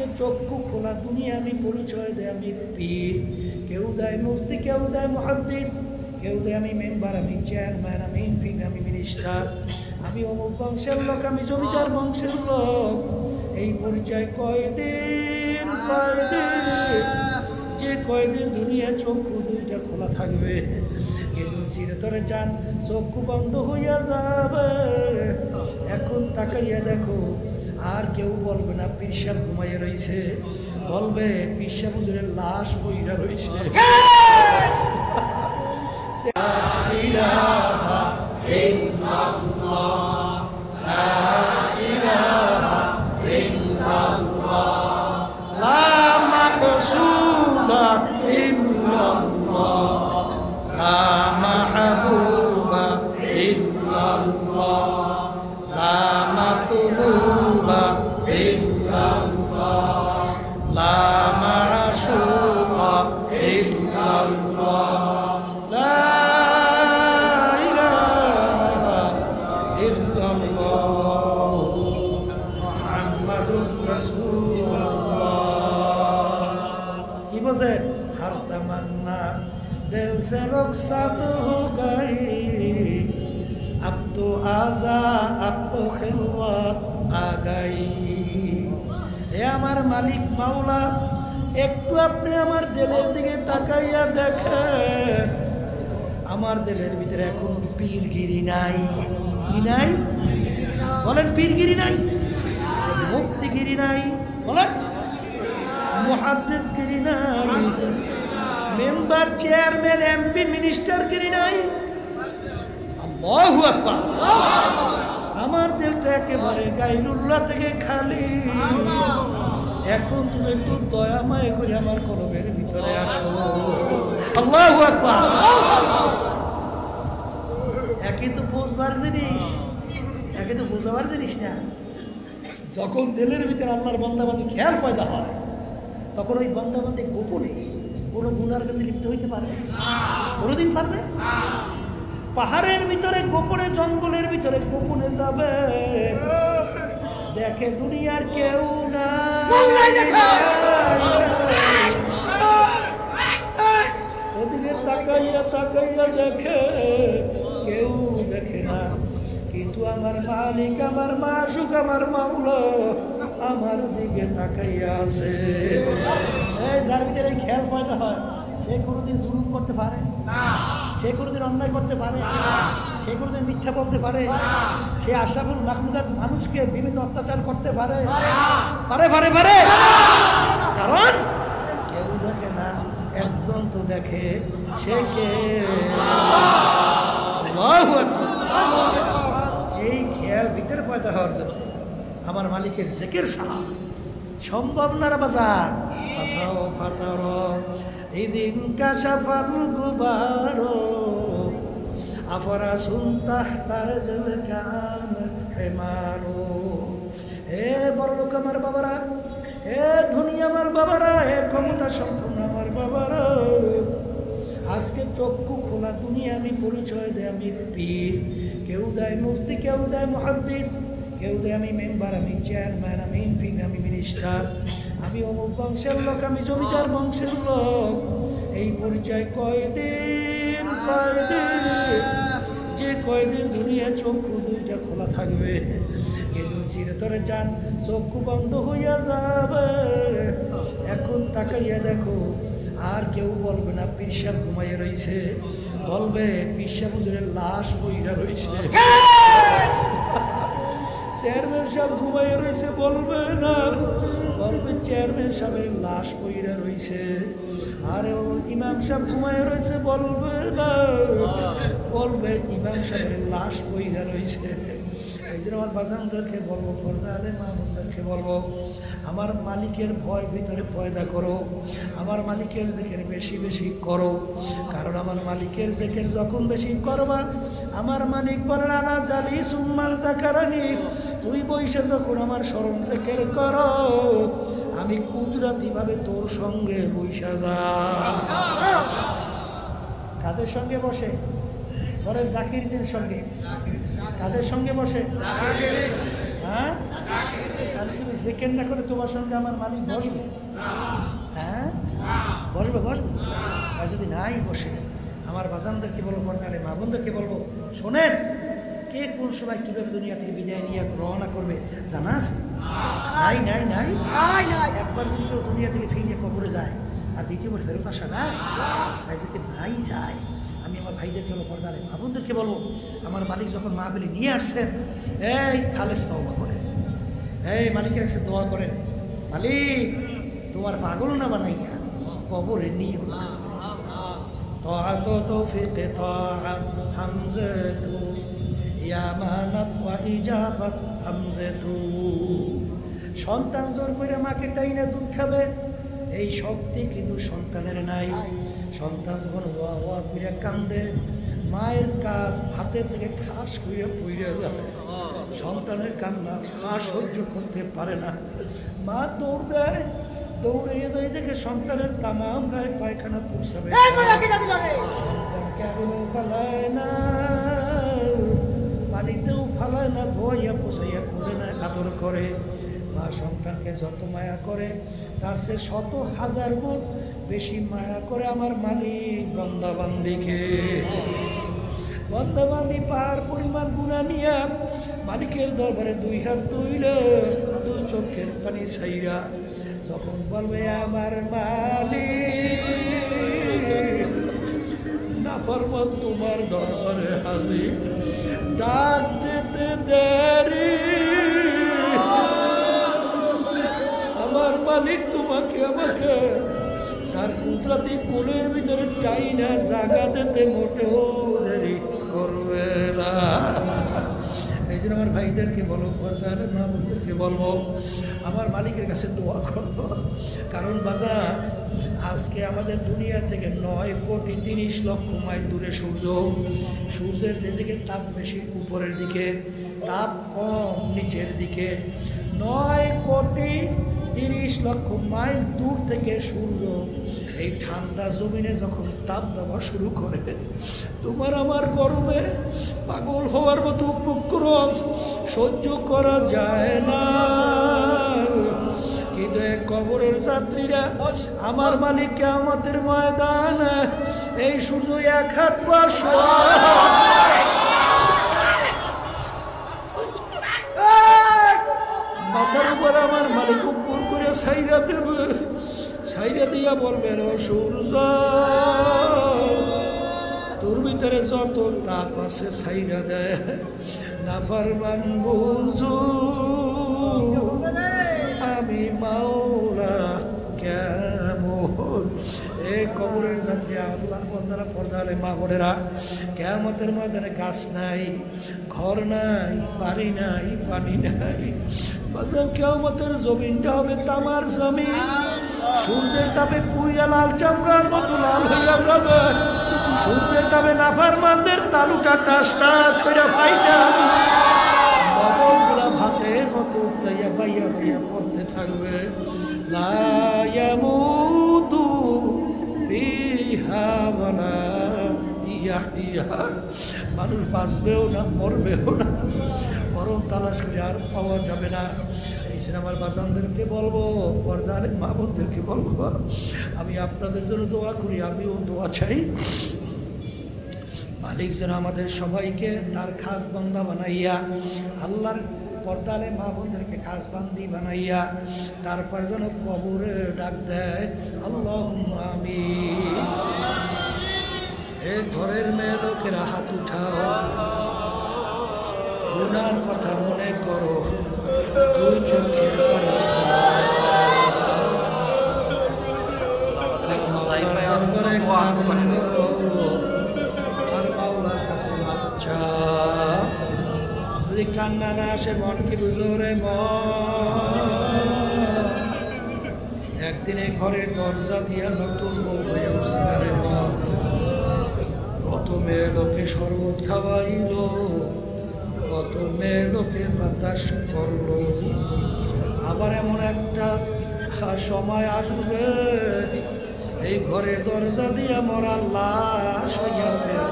আজকে চক্ষু খোলা দুনিয়া আমি পরিচয় দেয় আমি পীর, কেউ দেয় মুফতি, কেউ দেয় মুহাদ্দিস, কেউ দেয় আমি মেম্বার, আমি চেয়ারম্যান, আমি এমপি, আমি মিনিস্টার, আমি অমুক বংশের লোক, আমি জমিদার বংশের লোক। এই পরিচয় কয়দিন যে কয়দিন দুনিয়া চক্ষু দুইটা খোলা থাকবে, কিন্তু চিরতরে যান চক্ষু বন্ধ হইয়া যাবে। এখন তাকাইয়া দেখো, আর কেউ বলবে না পীর সাহেব ঘুমাইয়া রয়েছে, বলবে পীর সাহেব হুজুরের লাশ বইরা রয়েছে। हर तमन्ना दिल से रुखसत हो गई, अब तो आजा अब तो खिलवत आ गई। হে আমার মালিক মাওলা, একটু আপনি আমার দিলের দিকে তাকাইয়া দেখেন, আমার দিলের ভিতরে এখন পীরগিরি নাই। কি নাই বলেন? পীরগিরি নাই, মুফতিগিরি নাই, বলেন মুহাদ্দিসগিরি নাই, মেম্বার, চেয়ারম্যান, এমপি, মিনিস্টারগিরি নাই। আল্লাহু আকবার। আমার দিলটা একেবারে গায়রুল্লাহ থেকে খালি। এখন তুমি একটু দয়া মায়া করে আমার কলবের ভিতরে আসো। আল্লাহু আকবার। একে তো বুঝবার জিনিস, একে তো বোঝাবার জিনিস না। যখন দিলের ভিতরে আল্লাহর বান্দাবান্দি খেয়াল পয়দা হয়, তখন ওই বান্দাবান্দি গোপনে কোনো গুনার কাছে লিপ্ত হইতে পারে? কোনোদিন পারবে? পাহাড়ের ভিতরে গোপনে, জঙ্গলের ভিতরে গোপনে যাবে, দেখে দুনিয়ার কেউ না, ওদিকে তাকাইয়া তাকাইয়া দেখে কেউ দেখে না, কিন্তু আমার মালিক, আমার মাশুক, আমার মাওলা আমার দিকে তাকাইয়া আছে। এই যার ভিতরে এই খেয়াল পয়দা হয়, সে কোনোদিন জুলুম করতে পারে না, সে কোনোদিন অন্যায় করতে পারে না, সে কোনোদিন মিথ্যা বলতে পারে, সে আশরাফুল মাখলুকাত মানুষকে বিভিন্ন অত্যাচার করতে পারে পারে পারে পারে কারণ কেউ দেখে না, একজন তো দেখে, সে কে? আল্লাহু আকবার। এই খেয়াল ভিতরে পয়দা হওয়ার জন্য আমার মালিকের জিকির ছাড়া সম্ভব না রে বাজার। আসাও ফাতার ইদিন কাশাফাল গুবারো আফরা সুনতাহ তারজুল কান হেমারো। হে বড়লোক আমার বাবারা, হে ধনী আমার বাবারা, হে ক্ষমতা সম্পন্ন আমার বাবারা, আজকে চক্ষু খোলা দুনিয়া আমি পরিচয় দেয় আমি পীর, কেউ দেয় মুফতি, কেউ দেয় মুহাদ্দিস, কেউ দেয় আমি মেম্বার, আমি চেয়ারম্যান, আমি এমপি, আমি মিনিস্টার, আমি অমুক বংশের লোক, আমি জমিদার বংশের লোক। এই পরিচয় কয়দিন যে কয়দিন দুনিয়া চক্ষু দুইটা খোলা থাকবে, কিন্তু চিরতরে যান চক্ষু বন্ধ হইয়া যাবে। এখন তাকাইয়া দেখো, আর কেউ বলবে না পীর সাহেব ঘুমাইয়া রয়েছে, বলবে পীর সাহেব হুজুরের লাশ বইরা রয়েছে। চেয়ারম্যান সাহেব ঘুমাইয়া রয়েছে, বলবে না, বলবে চেয়ারম্যান সাহেবের লাশ বইরা রয়েছে। আর ইমাম সাহেব ঘুমাইয়া রয়েছে, বলবে না, বলবে ইমাম সাহেবের লাশ বইরা রয়েছে। এই জন্য আমার বাজানদেরকে বলবো, পর্দালে মামুনদেরকে বলবো, আমার মালিকের ভয় ভিতরে পয়দা করো, আমার মালিকের জিকির বেশি বেশি করো। কারণ আমার মালিকের জিকির যখন বেশি করবা, আমার মালিক বলেন আনা জালি সুম্মাল তাকারানি, তুই বইসে যখন আমার স্মরণ জিকির করো, আমি কুদরতিভাবে তোর সঙ্গে বইসা যা। কাদের সঙ্গে বসে? বলে জাকিরদের সঙ্গে। কাদের সঙ্গে বসে? হ্যাঁ, তাহলে তুমি সেকেন্ড না করে তোমার সঙ্গে আমার মালিক বসবে? হ্যাঁ, বসবে বসবে। আর যদি নাই বসে, আমার বাজানদেরকে বলবো, পর্দালে মা বোনদেরকে বলবো, শোনেন, কে কোন সময় কীভাবে দুনিয়া থেকে বিদায় নিয়ে রওনা করবে জানা আছে? নাই নাই নাই নাই। একবার যদি কেউ দুনিয়া থেকে ফিরে কবরে যায় আর দ্বিতীয়বার ফেরত আসা যায়? তাই যদি নাই যায়, আমি আমার ভাইদেরকে বলবো, পর্দালে মা বোনদেরকে বলবো, আমার মালিক যখন মাহফিলে নিয়ে আসছেন, এই খালেস তওবা করেন, এই মালিকের কাছে দোয়া করেন, মালিক তোমার পাগল না বানাইয়া কবরে নিয়ে طاعت توفيق طاعت حمزة يا مانت وإجابت حمزة। সন্তান জোর করে মাকে টাইনা দুধ খাবে, এই শক্তি কিন্তু সন্তানের নাই। সন্তান যখন ওয়া ওয়া করে কান্দে, মায়ের কাজ হাতের থেকে ঠাস করে পড়ে যাবে, সন্তানের কান্না মা সহ্য করতে পারে না, মা দৌড় দেয়, দৌড়ে যাই দেখে সন্তানের তামাম গায়ে পায়খানা পৌঁছাবে, সন্তানকে আগুনেও ফালায় না, পানিতেও ফালায় না, ধোয়াইয়া পোষাইয়া কোলে না আদর করে। মা সন্তানকে যত মায়া করে তার সে 100,000 গুণ বেশি মায়া করে আমার মালিক বান্দাবান্দিকে। বান্দাবান্দি পাহাড় পরিমাণ গুণা নিয়া মালিকের দরবারে 2 হাত তুইলে 2 চোখের পানি ছাইরা যখন বলবে, আমার মালিক নাফরমান তোমার দরবারে হাজির, ডাক দিতে দেরি, আমার মালিক তোমাকে আমাকে তার কুদরতি কোলের ভিতরে টাইনা জাগা দিতে মোটেও দেরি করবে না। এই জন্য আমার ভাইদেরকে বলো, পর্দার মা বোনদেরকে বলবো, আমার মালিকের কাছে দোয়া করবো। কারণ বাজার, আজকে আমাদের দুনিয়ার থেকে 9,30,00,000 মাইল দূরে সূর্য। সূর্যের দিকে তাপ বেশি উপরের দিকে, তাপ কম নিচের দিকে। 9,30,00,000 মাইল দূর থেকে সূর্য এই ঠান্ডা জমিনে যখন তাপ দেওয়া শুরু করে, তোমার আমার গরমে পাগল হওয়ার মতো উপক্রম সহ্য করা যায় না। কিন্তু কবরের যাত্রীরা আমার মালিক কিয়ামতের ময়দানে এই সূর্য 1 হাত বা মাথার উপর আমার মালিক উপর করে ছাইরা দেবে, ছাইরা দিয়া বলবেন, ও সূর্য, তোর ভিতরে যত তাপ আছে ছাইরা দেয়, নাফরমান বুঝু আমি মাওলা কেমন। এই কবরের যাত্রী আল্লাহর বন্দারা, পর্দারে মা বোনেরা, কিয়ামতের ময়দানে গাছ নাই, ঘর নাই, বাড়ি নাই, পানি নাই। কিয়ামতের জমিনটা হবে তামার জমিন, সূর্যের তাপে পুইরা লাল চামড়ার মতো লাল হইয়া যাবে, সূর্যের তাপে নাফরমানদের তালুটা টাস টাস করে ফাইটা মগজগুলা ভাতের মতো উঠাইয়া বাইয়া বাইয়া পড়তে থাকবে। লা ইয়ামুতু ফিহা ওয়ালা ইয়াহইয়া, মানুষ বাঁচবেও না মরবেও না, মরণ তালাশ করে আর পাওয়া যাবে না। এই জন্য আমার বাজানদেরকে বলবো, পর্দার মা বোনদেরকে বলবো, আমি আপনাদের জন্য দোয়া করি, আমিও দোয়া চাই, মালিক যেন আমাদের সবাইকে তার খাস বান্দা বানাইয়া, আল্লাহর পর্দালে মা বোনদেরকে খাস বান্দি বানাইয়া তারপর যেন কবরে ডাক দেয়, আল্লাহুম্মা আমিন। এ ঘরের মেয়ে লোকেরা হাত উঠাও, গুনার কথা মনে করো, 2 চোখের পানি আর মাওলার কাছে বাচ্চা। যদি কান্না না আসে, মন কি বুঝোরে একদিনে ঘরের দরজা দিয়া নতুন বউ হয়ে উঠছিল রে মন। প্রথমে লোকে শরবত খাওয়াইল, কত মেয়ে লোকে বাতাস করলো, আবার এমন একটা সময় আসবে এই ঘরের দরজা দিয়া মরা লাশ হইয়া বের